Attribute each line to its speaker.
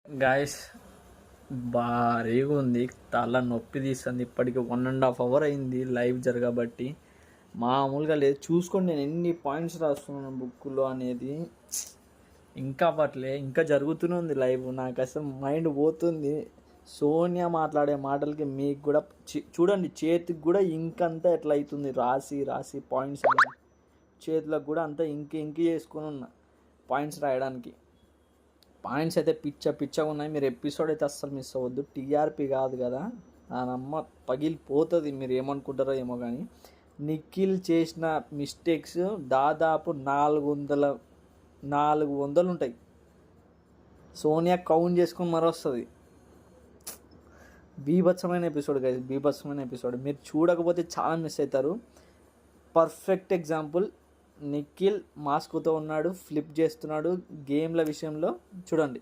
Speaker 1: Guys భారీగా ఉంది, తల నొప్పి తీస్తుంది. ఇప్పటికి 1.5 hour అయింది లైవ్ జరగబట్టి. మామూలుగా లేదు. చూసుకోండి నేను ఎన్ని పాయింట్స్ రాస్తున్నాను బుక్లో అనేది. ఇంకా పట్లే, ఇంకా జరుగుతూనే ఉంది లైవ్. నాకు అసలు మైండ్ పోతుంది. సోనియా మాట్లాడే మాటలకి మీకు కూడా చూడండి, చేతికి కూడా ఇంకంతా ఎట్లా అవుతుంది, రాసి రాసి పాయింట్స్ అన్నీ చేతులకు కూడా అంతా ఇంకి చేసుకొని ఉన్నా పాయింట్స్ రాయడానికి. పాయింట్స్ అయితే పిచ్చగా ఉన్నాయి. మీరు ఎపిసోడ్ అయితే అస్సలు మిస్ అవ్వద్దు. టీఆర్పీ కాదు కదా, దానమ్మ పగిలిపోతుంది. మీరు ఏమనుకుంటారో ఏమో కానీ నిఖిల్ చేసిన మిస్టేక్స్ దాదాపు 400 ఉంటాయి. సోనియా కౌంట్ చేసుకొని మరో వస్తుంది. బీభత్సమైన ఎపిసోడ్ గైస్, బీభత్సమైన ఎపిసోడ్. మీరు చూడకపోతే చాలా మిస్ అవుతారు. పర్ఫెక్ట్ ఎగ్జాంపుల్, నిఖిల్ మాస్క్తో ఉన్నాడు, ఫ్లిప్ చేస్తున్నాడు గేమ్ల విషయంలో. చూడండి.